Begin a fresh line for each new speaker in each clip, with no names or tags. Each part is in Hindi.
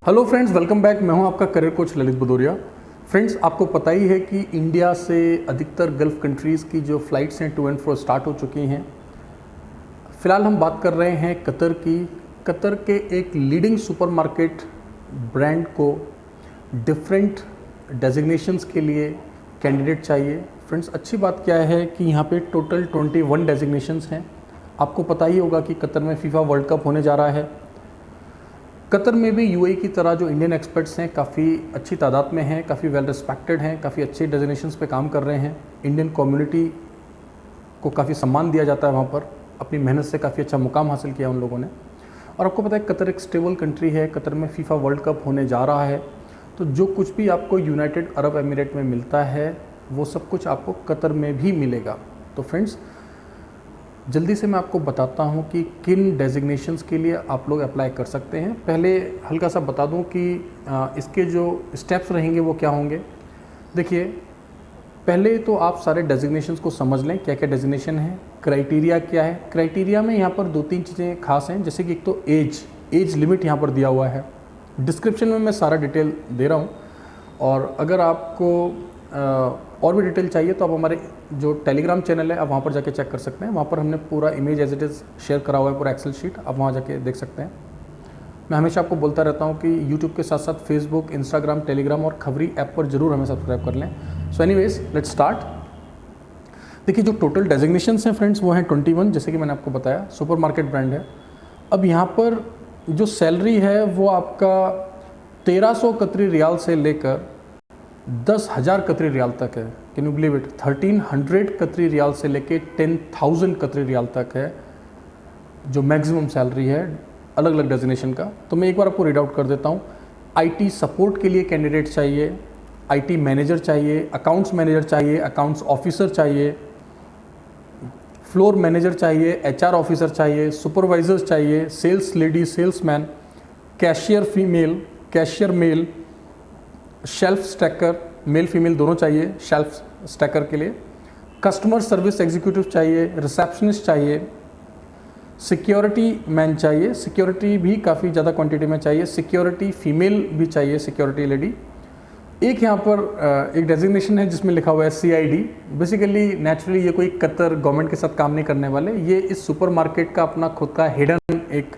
Hello friends, welcome back. मैं हूं आपका career coach Lalit Bhadauria. Friends, आपको पता ही है कि इंडिया से अधिकतर गल्फ़ कंट्रीज़ की जो फ़्लाइट्स हैं टू एंड फ्रो स्टार्ट हो चुकी हैं। फ़िलहाल हम बात कर रहे हैं कतर की। कतर के एक लीडिंग सुपरमार्केट ब्रांड को डिफरेंट डेजिग्नेशंस के लिए कैंडिडेट चाहिए। फ्रेंड्स, अच्छी बात क्या है कि यहाँ पे टोटल 21 डेजिग्नेशंस हैं। आपको पता ही होगा कि कतर में फीफा वर्ल्ड कप होने जा रहा है। कतर में भी यूएई की तरह जो इंडियन एक्सपर्ट्स हैं काफ़ी अच्छी तादाद में हैं, काफ़ी वेल रिस्पेक्टेड हैं, काफ़ी अच्छे डेजिग्नेशंस पे काम कर रहे हैं। इंडियन कम्युनिटी को काफ़ी सम्मान दिया जाता है वहाँ पर। अपनी मेहनत से काफ़ी अच्छा मुकाम हासिल किया उन लोगों ने। और आपको पता है कतर एक स्टेबल कंट्री है। कतर में फीफा वर्ल्ड कप होने जा रहा है, तो जो कुछ भी आपको यूनाइटेड अरब एमिरेट में मिलता है वो सब कुछ आपको कतर में भी मिलेगा। तो फ्रेंड्स, जल्दी से मैं आपको बताता हूं कि किन डेजिग्नेशंस के लिए आप लोग अप्लाई कर सकते हैं। पहले हल्का सा बता दूं कि इसके जो स्टेप्स रहेंगे वो क्या होंगे। देखिए, पहले तो आप सारे डेजिग्नेशंस को समझ लें, क्या क्या डेजिग्नेशन है, क्राइटेरिया क्या है। क्राइटेरिया में यहाँ पर 2-3 चीज़ें खास हैं, जैसे कि एक तो एज लिमिट यहाँ पर दिया हुआ है। डिस्क्रिप्शन में मैं सारा डिटेल दे रहा हूँ, और अगर आपको और भी डिटेल चाहिए तो आप हमारे जो टेलीग्राम चैनल है आप वहाँ पर जाके चेक कर सकते हैं। वहाँ पर हमने पूरा image as it is share करा हुआ है, पूरा एक्सेल शीट, आप वहाँ जाके देख सकते हैं। मैं हमेशा आपको बोलता रहता हूँ कि यूट्यूब के साथ साथ फेसबुक, इंस्टाग्राम, टेलीग्राम और खबरी ऐप पर जरूर हमें सब्सक्राइब कर लें। So anyways, let's start. देखिए, जो टोटल डेजिग्नेशंस हैं फ्रेंड्स वो हैं 21, जैसे कि मैंने आपको बताया, सुपर मार्केट ब्रांड है। अब यहाँ पर जो सैलरी है वो आपका 1300 कतरी रियाल से लेकर 10,000 कतरी रियाल तक है। Can you believe it? 1300 कतरी रियाल से लेके 10,000 कतरी रियाल तक है जो मैक्सिमम सैलरी है अलग अलग डेजिग्नेशन का। तो मैं एक बार आपको रीड आउट कर देता हूँ। आईटी सपोर्ट के लिए कैंडिडेट चाहिए, आईटी मैनेजर चाहिए, अकाउंट्स मैनेजर चाहिए, अकाउंट्स ऑफिसर चाहिए, फ्लोर मैनेजर चाहिए, एचआर ऑफिसर चाहिए, सुपरवाइजर्स चाहिए, sales lady, salesman, cashier female, cashier male, shelf stacker male female दोनों चाहिए शेल्फ स्टैकर के लिए, कस्टमर सर्विस एग्जीक्यूटिव चाहिए, रिसेप्शनिस्ट चाहिए, सिक्योरिटी मैन चाहिए, सिक्योरिटी भी काफ़ी ज़्यादा क्वांटिटी में चाहिए, सिक्योरिटी फीमेल भी चाहिए, सिक्योरिटी लेडी। एक यहाँ पर एक डेजिग्नेशन है जिसमें लिखा हुआ है सीआईडी। बेसिकली नेचुरली ये कोई कतर गवर्नमेंट के साथ काम नहीं करने वाले, ये इस सुपरमार्केट का अपना खुद का हिडन एक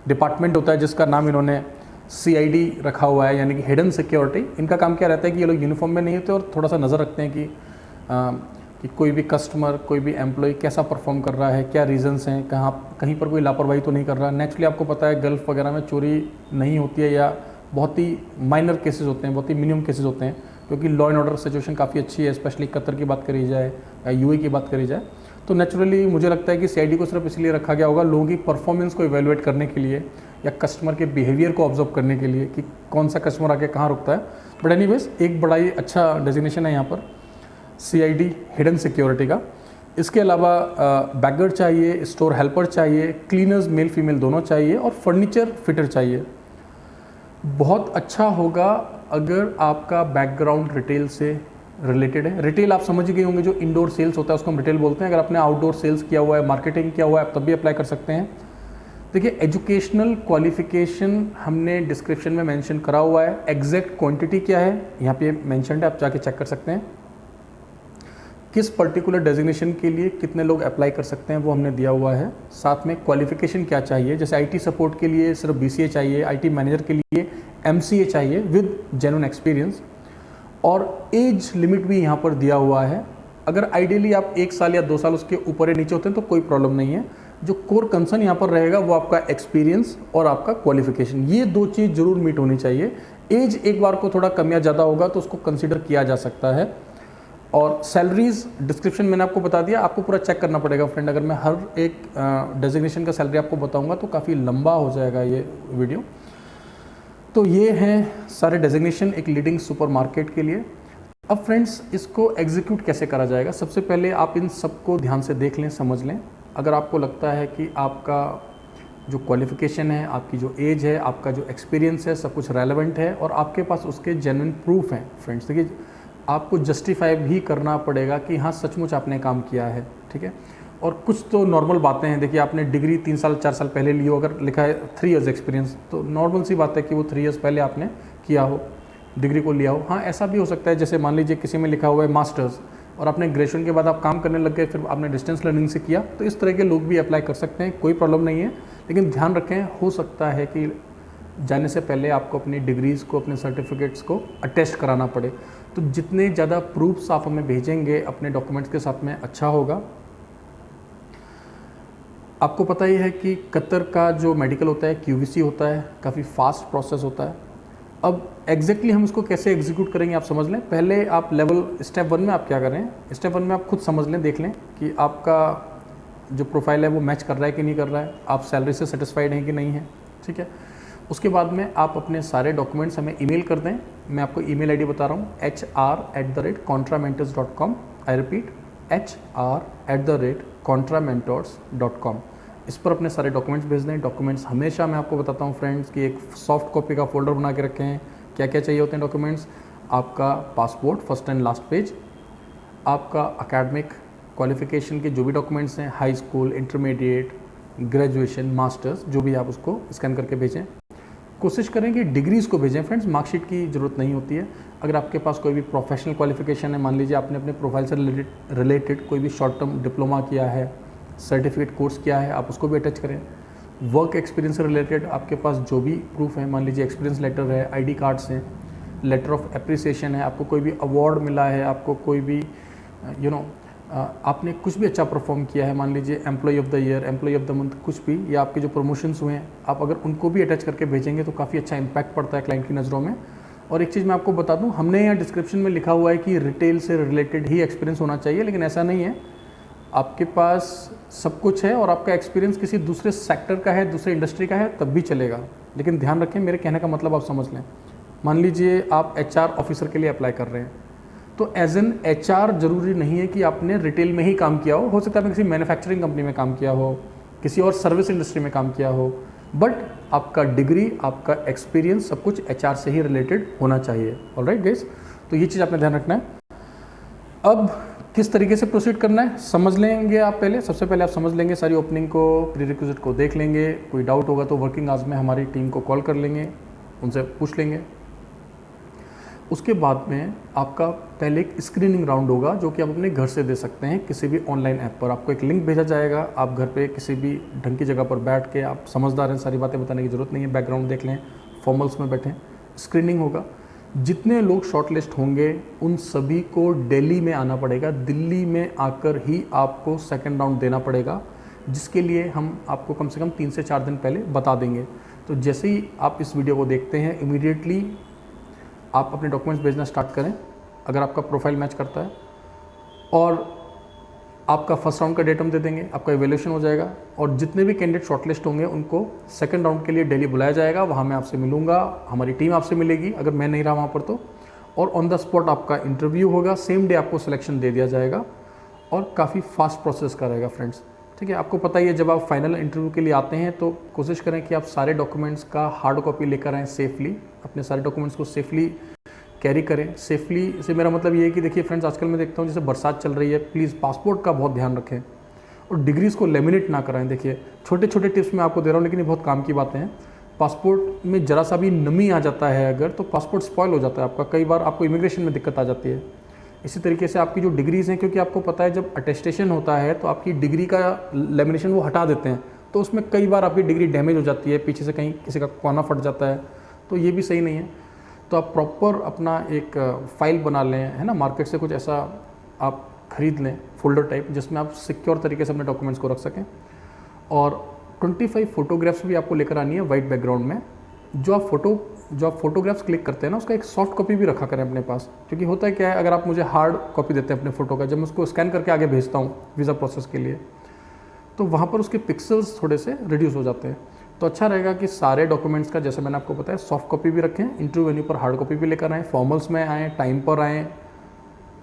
डिपार्टमेंट होता है जिसका नाम इन्होंने सीआईडी रखा हुआ है, यानी कि हिडन सिक्योरिटी। इनका काम क्या रहता है कि ये लोग यूनिफॉर्म में नहीं होते और थोड़ा सा नज़र रखते हैं कि कोई भी कस्टमर, कोई भी एम्प्लॉय कैसा परफॉर्म कर रहा है, क्या रीजंस हैं, कहीं पर कोई लापरवाही तो नहीं कर रहा। नेचुरली आपको पता है गल्फ़ वगैरह में चोरी नहीं होती है, या बहुत ही माइनर केसेस होते हैं, बहुत ही मिनिमम केसेस होते हैं, क्योंकि लॉ एंड ऑर्डर सिचुएशन काफ़ी अच्छी है, स्पेशली कतर की बात करी जाए या यूएई की बात करी जाए। तो नेचुरली मुझे लगता है कि सीआईडी को सिर्फ इसलिए रखा गया होगा लोगों की परफॉर्मेंस को इवेलुएट करने के लिए, या कस्टमर के बिहेवियर को ऑब्जर्व करने के लिए कि कौन सा कस्टमर आके कहाँ रुकता है। बट एनीवेज, एक बड़ा ही अच्छा डेजिग्नेशन है यहाँ पर सीआईडी हिडन सिक्योरिटी का। इसके अलावा बैगर चाहिए, स्टोर हेल्पर चाहिए, क्लीनर्स मेल फीमेल दोनों चाहिए, और फर्नीचर फिटर चाहिए। बहुत अच्छा होगा अगर आपका बैकग्राउंड रिटेल से रिलेटेड है। रिटेल आप समझ गए होंगे, जो इंडोर सेल्स होता है उसको हम रिटेल बोलते हैं। अगर आपने आउटडोर सेल्स किया हुआ है, मार्केटिंग किया हुआ है, आप तब भी अप्लाई कर सकते हैं। देखिए, एजुकेशनल क्वालिफिकेशन हमने डिस्क्रिप्शन में मेंशन करा हुआ है। एग्जैक्ट क्वांटिटी क्या है यहाँ पे मेंशन है, आप जाके चेक कर सकते हैं। किस पर्टिकुलर डेजिग्नेशन के लिए कितने लोग अप्लाई कर सकते हैं वो हमने दिया हुआ है। साथ में क्वालिफिकेशन क्या चाहिए, जैसे आईटी सपोर्ट के लिए सिर्फ बीसीए चाहिए, आईटी मैनेजर के लिए एमसीए चाहिए विद जेन्युइन एक्सपीरियंस, और एज लिमिट भी यहाँ पर दिया हुआ है। अगर आइडियली आप 1 साल या 2 साल उसके ऊपर या नीचे होते हैं तो कोई प्रॉब्लम नहीं है। जो कोर कंसर्न यहाँ पर रहेगा वो आपका एक्सपीरियंस और आपका क्वालिफिकेशन, ये 2 चीज़ जरूर मीट होनी चाहिए। एज एक बार को थोड़ा कम या ज़्यादा होगा तो उसको कंसिडर किया जा सकता है। और सैलरीज डिस्क्रिप्शन मैंने आपको बता दिया, आपको पूरा चेक करना पड़ेगा फ्रेंड। अगर मैं हर एक डेजिग्नेशन का सैलरी आपको बताऊंगा तो काफ़ी लंबा हो जाएगा ये वीडियो। तो ये हैं सारे डेजिग्नेशन एक लीडिंग सुपरमार्केट के लिए। अब फ्रेंड्स, इसको एग्जीक्यूट कैसे करा जाएगा, सबसे पहले आप इन सबको ध्यान से देख लें, समझ लें। अगर आपको लगता है कि आपका जो क्वालिफिकेशन है, आपकी जो एज है, आपका जो एक्सपीरियंस है, सब कुछ रेलेवेंट है और आपके पास उसके जेन्युइन प्रूफ हैं फ्रेंड्स, देखिए आपको जस्टिफाई भी करना पड़ेगा कि हाँ सचमुच आपने काम किया है, ठीक है। और कुछ तो नॉर्मल बातें हैं। देखिए आपने डिग्री 3 साल 4 साल पहले ली हो, अगर लिखा है 3 इयर्स एक्सपीरियंस, तो नॉर्मल सी बात है कि वो 3 इयर्स पहले आपने किया हो, डिग्री को लिया हो। हाँ, ऐसा भी हो सकता है जैसे मान लीजिए किसी में लिखा हुआ है मास्टर्स और आपने ग्रेजुएशन के बाद आप काम करने लग गए, फिर आपने डिस्टेंस लर्निंग से किया, तो इस तरह के लोग भी अप्लाई कर सकते हैं, कोई प्रॉब्लम नहीं है। लेकिन ध्यान रखें, हो सकता है कि जाने से पहले आपको अपनी डिग्रीज़ को, अपने सर्टिफिकेट्स को अटेस्ट कराना पड़े। तो जितने ज़्यादा प्रूफ्स आप हमें भेजेंगे अपने डॉक्यूमेंट्स के साथ में, अच्छा होगा। आपको पता ही है कि कतर का जो मेडिकल होता है, QVC होता है, काफ़ी फास्ट प्रोसेस होता है। अब एग्जैक्टली हम इसको कैसे एग्जीक्यूट करेंगे आप समझ लें। पहले आप लेवल स्टेप 1 में आप क्या करें, स्टेप 1 में आप खुद समझ लें, देख लें कि आपका जो प्रोफाइल है वो मैच कर रहा है कि नहीं कर रहा है, आप सैलरी से सेटिस्फाइड हैं कि नहीं है, ठीक है। उसके बाद में आप अपने सारे डॉक्यूमेंट्स हमें ईमेल कर दें। मैं आपको ईमेल आईडी बता रहा हूँ, hr@contramentors.com। I repeat, hr@contramentors.com। इस पर अपने सारे डॉक्यूमेंट्स भेज दें। डॉक्यूमेंट्स हमेशा मैं आपको बताता हूँ फ्रेंड्स कि एक सॉफ्ट कॉपी का फोल्डर बना के रखें। क्या क्या चाहिए होते हैं डॉक्यूमेंट्स, आपका passport first and last page, आपका अकेडमिक क्वालिफिकेशन के जो भी डॉक्यूमेंट्स हैं, high school, intermediate, graduation, masters, जो भी आप उसको स्कैन करके भेजें। कोशिश करें कि डिग्रीज़ को भेजें फ्रेंड्स, मार्कशीट की ज़रूरत नहीं होती है। अगर आपके पास कोई भी प्रोफेशनल क्वालिफिकेशन है, मान लीजिए आपने अपने प्रोफाइल से रिलेटेड कोई भी शॉर्ट टर्म डिप्लोमा किया है, सर्टिफिकेट कोर्स किया है, आप उसको भी अटैच करें। वर्क एक्सपीरियंस से रिलेटेड आपके पास जो भी प्रूफ है, मान लीजिए एक्सपीरियंस लेटर है, ID कार्ड्स हैं, लेटर ऑफ अप्रिसिएशन है, आपको कोई भी अवार्ड मिला है, आपको कोई भी आपने कुछ भी अच्छा परफॉर्म किया है, मान लीजिए employee of the year, employee of the month, कुछ भी, या आपके जो प्रमोशंस हुए हैं, आप अगर उनको भी अटैच करके भेजेंगे तो काफ़ी अच्छा इम्पैक्ट पड़ता है क्लाइंट की नज़रों में। और एक चीज़ मैं आपको बता दूं, हमने यहाँ डिस्क्रिप्शन में लिखा हुआ है कि रिटेल से रिलेटेड ही एक्सपीरियंस होना चाहिए, लेकिन ऐसा नहीं है। आपके पास सब कुछ है और आपका एक्सपीरियंस किसी दूसरे सेक्टर का है, दूसरे इंडस्ट्री का है, तब भी चलेगा। लेकिन ध्यान रखें, मेरे कहने का मतलब आप समझ लें। मान लीजिए आप HR ऑफिसर के लिए अप्लाई कर रहे हैं, तो एज एन HR ज़रूरी नहीं है कि आपने रिटेल में ही काम किया हो सकता है आपने किसी मैन्युफैक्चरिंग कंपनी में काम किया हो, किसी और सर्विस इंडस्ट्री में काम किया हो, बट आपका डिग्री, आपका एक्सपीरियंस, सब कुछ HR से ही रिलेटेड होना चाहिए। ऑलराइट गाइस, तो ये चीज़ आपने ध्यान रखना है। अब किस तरीके से प्रोसीड करना है समझ लेंगे आप। पहले सबसे पहले आप समझ लेंगे सारी ओपनिंग को, प्रीरिक्विजिट को देख लेंगे। कोई डाउट होगा तो वर्किंग आवर्स में हमारी टीम को कॉल कर लेंगे, उनसे पूछ लेंगे। उसके बाद में आपका पहले एक स्क्रीनिंग राउंड होगा जो कि आप अपने घर से दे सकते हैं किसी भी ऑनलाइन ऐप पर। आपको एक लिंक भेजा जाएगा, आप घर पे किसी भी ढंग की जगह पर बैठ के, आप समझदार हैं, सारी बातें बताने की ज़रूरत नहीं है, बैकग्राउंड देख लें, फॉर्मल्स में बैठें, स्क्रीनिंग होगा। जितने लोग शॉर्टलिस्ट होंगे उन सभी को दिल्ली में आना पड़ेगा, दिल्ली में आकर ही आपको सेकंड राउंड देना पड़ेगा, जिसके लिए हम आपको कम से कम 3 से 4 दिन पहले बता देंगे। तो जैसे ही आप इस वीडियो को देखते हैं, इमीडिएटली आप अपने डॉक्यूमेंट्स भेजना स्टार्ट करें अगर आपका प्रोफाइल मैच करता है, और आपका फर्स्ट राउंड का डेट हम दे देंगे, आपका इवैल्यूएशन हो जाएगा, और जितने भी कैंडिडेट शॉर्टलिस्ट होंगे उनको सेकंड राउंड के लिए दिल्ली बुलाया जाएगा। वहाँ मैं आपसे मिलूंगा, हमारी टीम आपसे मिलेगी अगर मैं नहीं रहा वहाँ पर तो, और ऑन द स्पॉट आपका इंटरव्यू होगा, सेम डे आपको सिलेक्शन दे दिया जाएगा, और काफ़ी फास्ट प्रोसेस का रहेगा फ्रेंड्स। ठीक है, आपको पता ही है जब आप फाइनल इंटरव्यू के लिए आते हैं तो कोशिश करें कि आप सारे डॉक्यूमेंट्स का हार्ड कॉपी लेकर आएँ सेफली, अपने सारे डॉक्यूमेंट्स को सेफली कैरी करें। सेफली से मेरा मतलब ये है कि देखिए फ्रेंड्स, आजकल मैं देखता हूँ जैसे बरसात चल रही है, प्लीज़ पासपोर्ट का बहुत ध्यान रखें, और डिग्रीज़ को लेमिनेट ना कराएं। देखिए छोटे छोटे टिप्स मैं आपको दे रहा हूँ, लेकिन ये बहुत काम की बातें हैं। पासपोर्ट में ज़रा सा भी नमी आ जाता है अगर, तो पासपोर्ट स्पॉइल हो जाता है आपका, कई बार आपको इमिग्रेशन में दिक्कत आ जाती है। इसी तरीके से आपकी जो डिग्रीज़ हैं, क्योंकि आपको पता है जब अटेस्टेशन होता है तो आपकी डिग्री का लेमिनेशन वो हटा देते हैं, तो उसमें कई बार आपकी डिग्री डैमेज हो जाती है, पीछे से कहीं किसी का कोना फट जाता है, तो ये भी सही नहीं है। तो आप प्रॉपर अपना एक फ़ाइल बना लें, है ना, मार्केट से कुछ ऐसा आप ख़रीद लें फोल्डर टाइप, जिसमें आप सिक्योर तरीके से अपने डॉक्यूमेंट्स को रख सकें। और 25 फ़ोटोग्राफ्स भी आपको लेकर आनी है वाइट बैकग्राउंड में। जो आप फोटोग्राफ्स क्लिक करते हैं ना, उसका एक सॉफ्ट कॉपी भी रखा करें अपने पास, क्योंकि होता है क्या है, अगर आप मुझे हार्ड कॉपी देते हैं अपने फ़ोटो का, जब मैं उसको स्कैन करके आगे भेजता हूँ वीज़ा प्रोसेस के लिए, तो वहाँ पर उसके पिक्सल्स थोड़े से रिड्यूस हो जाते हैं। तो अच्छा रहेगा कि सारे डॉक्यूमेंट्स का, जैसे मैंने आपको बताया, सॉफ्ट कॉपी भी रखें, इंटरव्यू वेन्यू पर हार्ड कॉपी भी लेकर आएँ, फॉर्मल्स में आएँ, टाइम पर आएँ,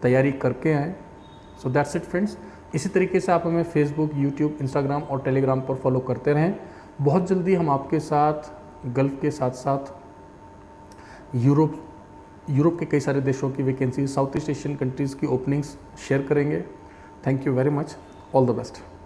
तैयारी करके आएँ। So that's it friends. इसी तरीके से आप हमें फेसबुक, यूट्यूब, इंस्टाग्राम और टेलीग्राम पर फॉलो करते रहें। बहुत जल्दी हम आपके साथ गल्फ़ के साथ साथ यूरोप के कई सारे देशों की vacancy, south east Asian countries की ओपनिंग्स शेयर करेंगे। Thank you very much, all the best.